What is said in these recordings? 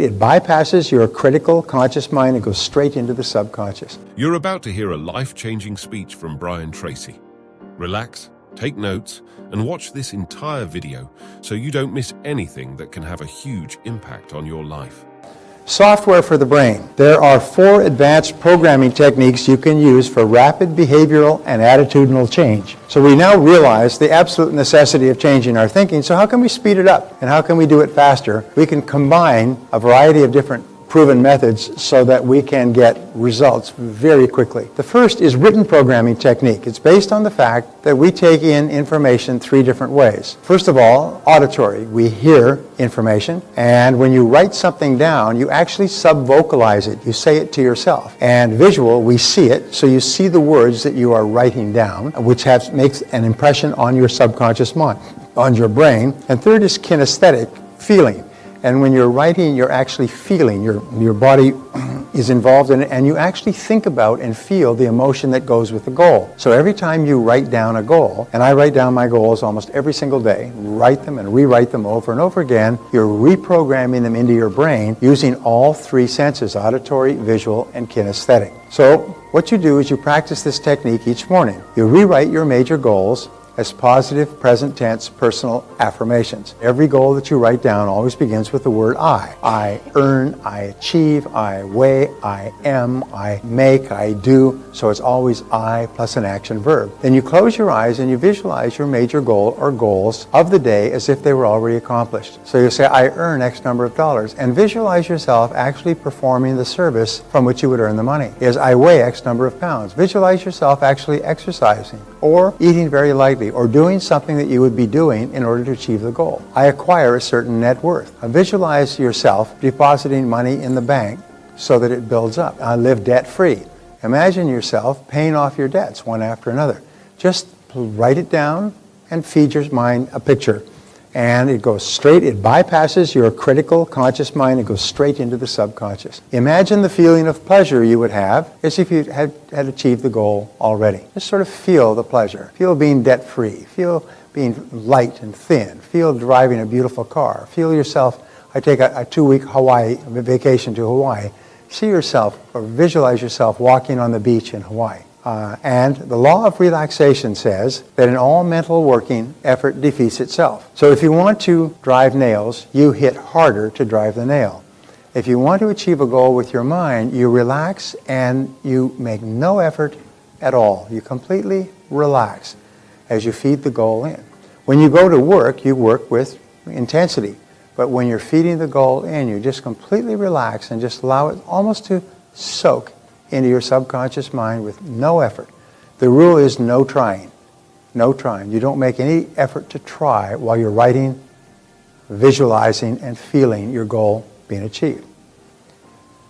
It bypasses your critical conscious mind and goes straight into the subconscious. You're about to hear a life-changing speech from Brian Tracy. Relax, take notes, and watch this entire video so you don't miss anything that can have a huge impact on your life. Software for the brain. There are 4 advanced programming techniques you can use for rapid behavioral and attitudinal change. So we now realize the absolute necessity of changing our thinking. So how can we speed it up? And how can we do it faster? We can combine a variety of different proven methods so that we can get results very quickly. The first is written programming technique. It's based on the fact that we take in information 3 different ways. First of all, auditory. We hear information, and when you write something down, you actually sub-vocalize it. You say it to yourself. And visual, we see it, so you see the words that you are writing down, which makes an impression on your subconscious mind, on your brain. And third is kinesthetic, feeling. And when you're writing, you're actually feeling. Your body is involved in it, and you actually think about and feel the emotion that goes with the goal. So every time you write down a goal, and I write down my goals almost every single day, write them and rewrite them over and over again, you're reprogramming them into your brain using all 3 senses, auditory, visual, and kinesthetic. So what you do is you practice this technique each morning. You rewrite your major goals as positive, present tense, personal affirmations. Every goal that you write down always begins with the word I. I earn, I achieve, I weigh, I am, I make, I do. So it's always I plus an action verb. Then you close your eyes and you visualize your major goal or goals of the day as if they were already accomplished. So you say, I earn X number of dollars, and visualize yourself actually performing the service from which you would earn the money. Is I weigh X number of pounds. Visualize yourself actually exercising or eating very lightly, or doing something that you would be doing in order to achieve the goal. I acquire a certain net worth. Visualize yourself depositing money in the bank so that it builds up. I live debt-free. Imagine yourself paying off your debts one after another. Just write it down and feed your mind a picture. And it goes straight, it bypasses your critical conscious mind and goes straight into the subconscious. Imagine the feeling of pleasure you would have as if you had achieved the goal already. Just sort of feel the pleasure. Feel being debt-free. Feel being light and thin. Feel driving a beautiful car. Feel yourself, I take a 2-week Hawaii vacation to Hawaii. See yourself or visualize yourself walking on the beach in Hawaii. And the law of relaxation says that in all mental working, effort defeats itself. So if you want to drive nails, you hit harder to drive the nail. If you want to achieve a goal with your mind, you relax and you make no effort at all. You completely relax as you feed the goal in. When you go to work, you work with intensity. But when you're feeding the goal in, you just completely relax and just allow it almost to soak into your subconscious mind with no effort. The rule is no trying. No trying. You don't make any effort to try while you're writing, visualizing, and feeling your goal being achieved.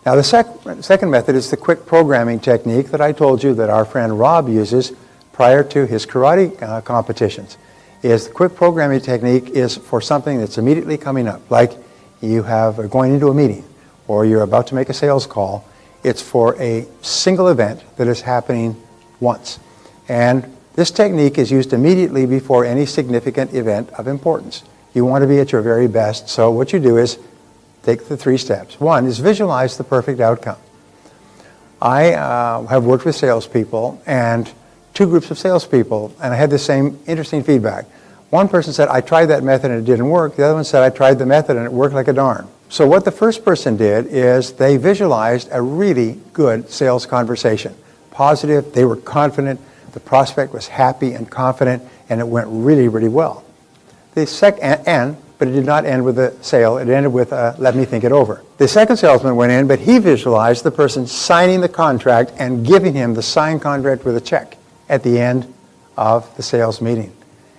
Now the second method is the quick programming technique that I told you that our friend Rob uses prior to his karate competitions. The quick programming technique is for something that's immediately coming up, like you are going into a meeting or you're about to make a sales call. It's for a single event that is happening once. And this technique is used immediately before any significant event of importance. You want to be at your very best, so what you do is take the 3 steps. 1 is visualize the perfect outcome. I have worked with salespeople and 2 groups of salespeople, and I had the same interesting feedback. One person said, I tried that method and it didn't work. The other one said, I tried the method and it worked like a darn. So what the first person did is they visualized a really good sales conversation. Positive, they were confident, the prospect was happy and confident, and it went really, really well. But it did not end with a sale. It ended with let me think it over. The second salesman went in, but he visualized the person signing the contract and giving him the signed contract with a check at the end of the sales meeting.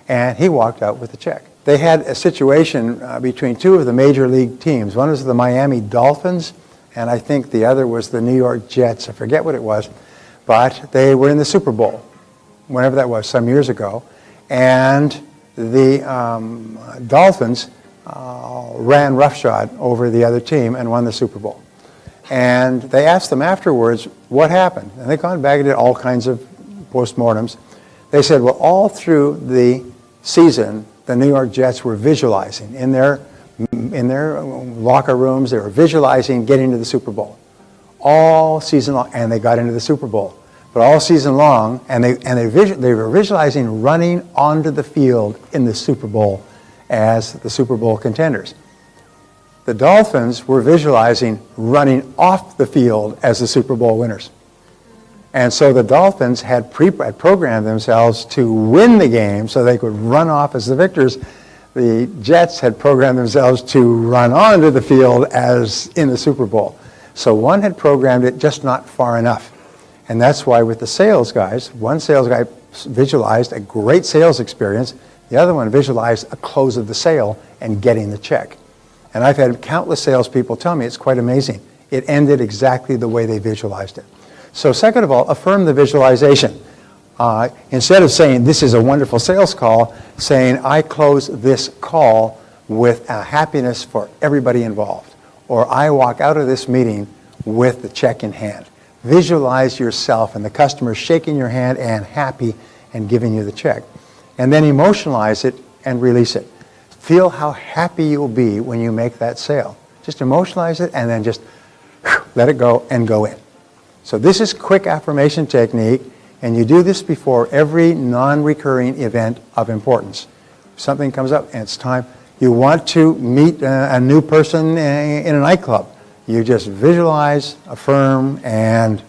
And he walked out with the check. They had a situation between 2 of the major league teams. One was the Miami Dolphins, and I think the other was the New York Jets. I forget what it was, but they were in the Super Bowl, whenever that was, some years ago. And the Dolphins ran roughshod over the other team and won the Super Bowl. And they asked them afterwards, what happened? And they gone back and did all kinds of postmortems. They said, well, all through the season, the New York Jets were visualizing in their in their locker rooms. They were visualizing getting to the Super Bowl all season long, and they got into the Super Bowl. But all season long, and they were visualizing running onto the field in the Super Bowl as the Super Bowl contenders. The Dolphins were visualizing running off the field as the Super Bowl winners. And so the Dolphins had programmed themselves to win the game so they could run off as the victors. The Jets had programmed themselves to run onto the field as in the Super Bowl. So one had programmed it just not far enough. And that's why with the sales guys, one sales guy visualized a great sales experience, the other one visualized a close of the sale and getting the check. And I've had countless salespeople tell me it's quite amazing. It ended exactly the way they visualized it. So second of all, affirm the visualization. Instead of saying this is a wonderful sales call, saying I close this call with happiness for everybody involved. Or I walk out of this meeting with the check in hand. Visualize yourself and the customer shaking your hand and happy and giving you the check. And then emotionalize it and release it. Feel how happy you'll be when you make that sale. Just emotionalize it and then just let it go and go in. So this is quick affirmation technique, and you do this before every non-recurring event of importance. If something comes up and it's time, you want to meet a new person in a nightclub. You just visualize, affirm, and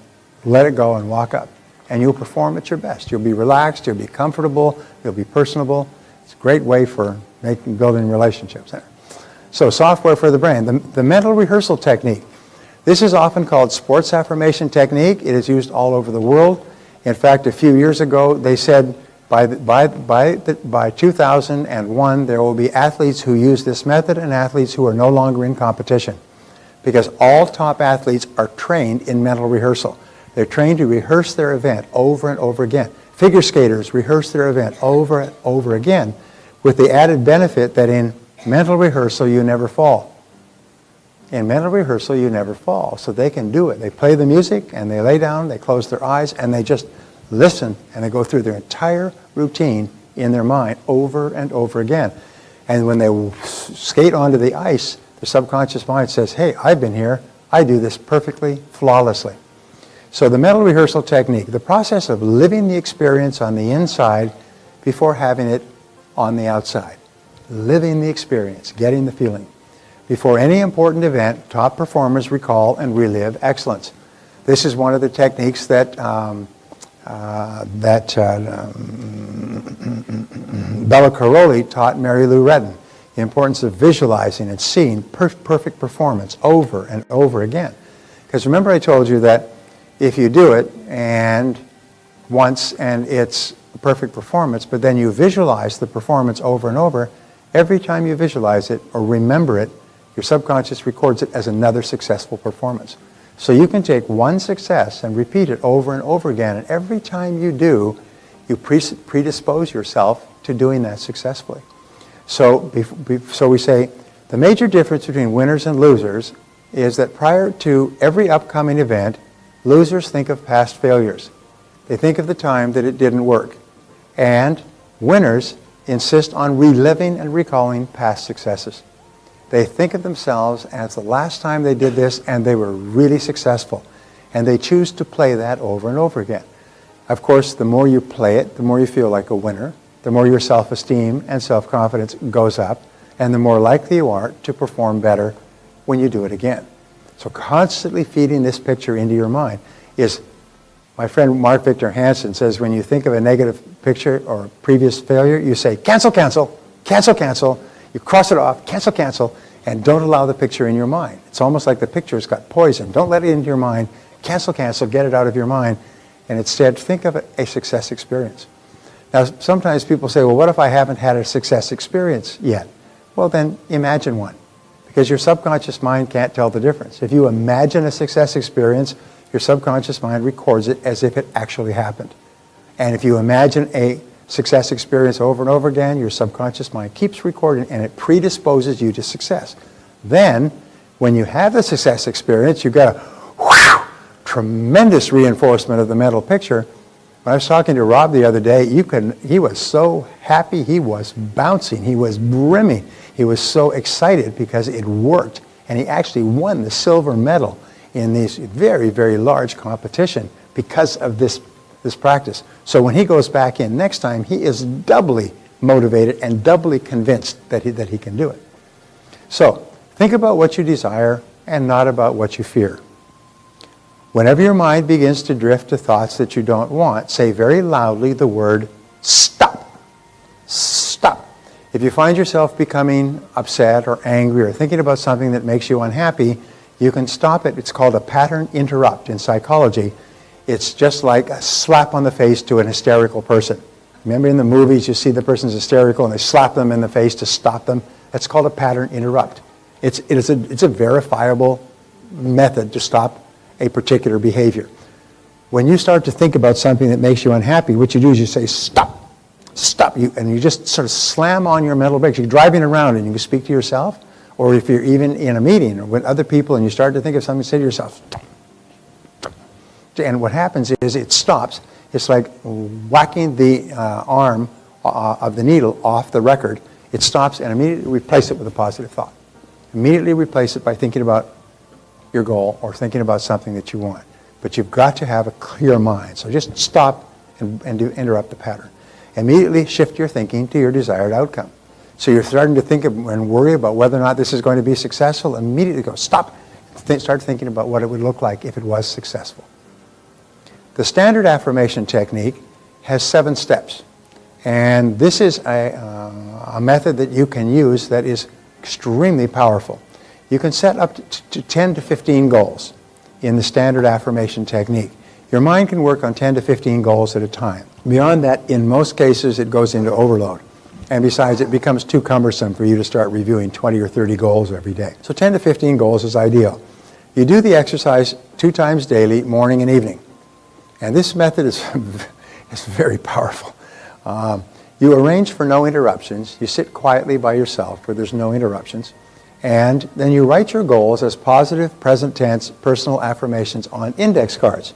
let it go and walk up. And you'll perform at your best. You'll be relaxed, you'll be comfortable, you'll be personable. It's a great way for building relationships there. So software for the brain, the mental rehearsal technique. This is often called sports affirmation technique. It is used all over the world. In fact, a few years ago, they said by 2001, there will be athletes who use this method and athletes who are no longer in competition. Because all top athletes are trained in mental rehearsal. They're trained to rehearse their event over and over again. Figure skaters rehearse their event over and over again with the added benefit that in mental rehearsal, you never fall. In mental rehearsal, you never fall. So they can do it. They play the music and they lay down, they close their eyes, and they just listen and they go through their entire routine in their mind over and over again. And when they skate onto the ice, the subconscious mind says, hey, I've been here. I do this perfectly, flawlessly. So the mental rehearsal technique, the process of living the experience on the inside before having it on the outside. Living the experience, getting the feeling. Before any important event, top performers recall and relive excellence. This is one of the techniques that Bella Caroli taught Mary Lou Retton. The importance of visualizing and seeing perfect performance over and over again. Because remember I told you that if you do it and once and it's a perfect performance, but then you visualize the performance over and over, every time you visualize it or remember it, your subconscious records it as another successful performance. So you can take one success and repeat it over and over again, and every time you do, you predispose yourself to doing that successfully. So we say the major difference between winners and losers is that prior to every upcoming event, losers think of past failures. They think of the time that it didn't work. And winners insist on reliving and recalling past successes. They think of themselves as the last time they did this and they were really successful. And they choose to play that over and over again. Of course, the more you play it, the more you feel like a winner, the more your self-esteem and self-confidence goes up, and the more likely you are to perform better when you do it again. So constantly feeding this picture into your mind is, my friend Mark Victor Hansen says, when you think of a negative picture or a previous failure, you say, cancel, cancel, cancel, cancel. You cross it off, cancel, cancel, and don't allow the picture in your mind. It's almost like the picture's got poison. Don't let it into your mind. Cancel, cancel, get it out of your mind, and instead think of a success experience. Now, sometimes people say, well, what if I haven't had a success experience yet? Well, then imagine one, because your subconscious mind can't tell the difference. If you imagine a success experience, your subconscious mind records it as if it actually happened. And if you imagine a success experience over and over again, your subconscious mind keeps recording and it predisposes you to success. Then, when you have the success experience, you've got a tremendous reinforcement of the mental picture, When I was talking to Rob the other day, he was so happy, he was bouncing, he was brimming. He was so excited because it worked. And he actually won the silver medal in this very, very large competition because of this practice. So when he goes back in next time, he is doubly motivated and doubly convinced that he can do it. So think about what you desire and not about what you fear. Whenever your mind begins to drift to thoughts that you don't want, say very loudly the word stop. Stop. If you find yourself becoming upset or angry or thinking about something that makes you unhappy, you can stop it. It's called a pattern interrupt in psychology. It's just like a slap on the face to an hysterical person. Remember in the movies you see the person's hysterical and they slap them in the face to stop them? That's called a pattern interrupt. It's a verifiable method to stop a particular behavior. When you start to think about something that makes you unhappy, what you do is you say, stop, stop, and you just sort of slam on your mental brakes. You're driving around and you can speak to yourself, or if you're even in a meeting or with other people and you start to think of something, say to yourself, stop. And what happens is it stops. It's like whacking the arm of the needle off the record. It stops and immediately replace it with a positive thought. Immediately replace it by thinking about your goal or thinking about something that you want. But you've got to have a clear mind. So just stop and interrupt the pattern. Immediately shift your thinking to your desired outcome. So you're starting to think and worry about whether or not this is going to be successful. Immediately go, stop. Start thinking about what it would look like if it was successful. The standard affirmation technique has 7 steps. And this is a method that you can use that is extremely powerful. You can set up to 10 to 15 goals in the standard affirmation technique. Your mind can work on 10 to 15 goals at a time. Beyond that, in most cases, it goes into overload. And besides, it becomes too cumbersome for you to start reviewing 20 or 30 goals every day. So 10 to 15 goals is ideal. You do the exercise 2 times daily, morning and evening. And this method is very powerful. You arrange for no interruptions. You sit quietly by yourself where there's no interruptions. And then you write your goals as positive, present tense, personal affirmations on index cards.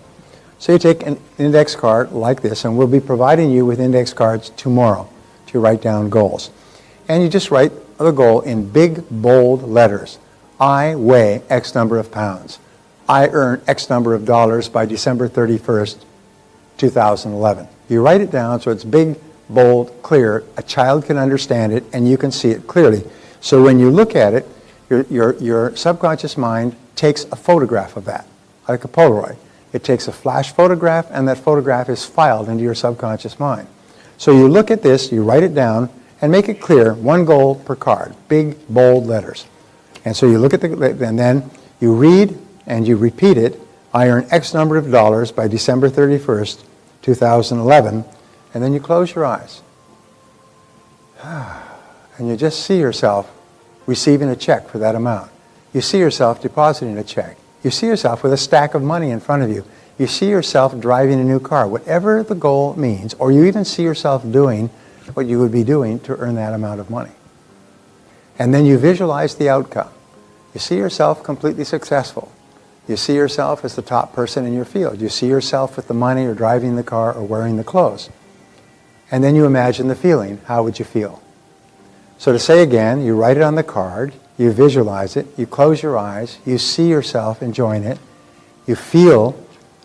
So you take an index card like this, and we'll be providing you with index cards tomorrow to write down goals. And you just write the goal in big, bold letters. I weigh X number of pounds. I earn X number of dollars by December 31st, 2011. You write it down so it's big, bold, clear. A child can understand it and you can see it clearly. So when you look at it, your subconscious mind takes a photograph of that, like a Polaroid. It takes a flash photograph and that photograph is filed into your subconscious mind. So you look at this, you write it down and make it clear, 1 goal per card, big, bold letters. And so you look at and then you read and you repeat it. I earn X number of dollars by December 31st, 2011. And then you close your eyes. And you just see yourself receiving a check for that amount. You see yourself depositing a check. You see yourself with a stack of money in front of you. You see yourself driving a new car, whatever the goal means, or you even see yourself doing what you would be doing to earn that amount of money. And then you visualize the outcome. You see yourself completely successful. You see yourself as the top person in your field. You see yourself with the money or driving the car or wearing the clothes. And then you imagine the feeling. How would you feel? So to say again, you write it on the card, you visualize it, you close your eyes, you see yourself enjoying it, you feel,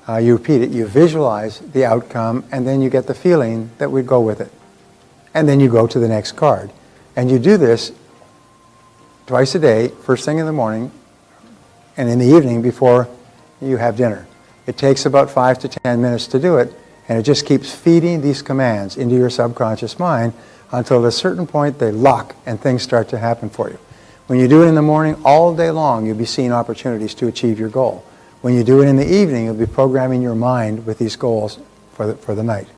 you repeat it, you visualize the outcome, and then you get the feeling that would go with it. And then you go to the next card. And you do this twice a day, first thing in the morning, and in the evening before you have dinner. It takes about 5 to 10 minutes to do it, and it just keeps feeding these commands into your subconscious mind until at a certain point they lock and things start to happen for you. When you do it in the morning, all day long, you'll be seeing opportunities to achieve your goal. When you do it in the evening, you'll be programming your mind with these goals for the night.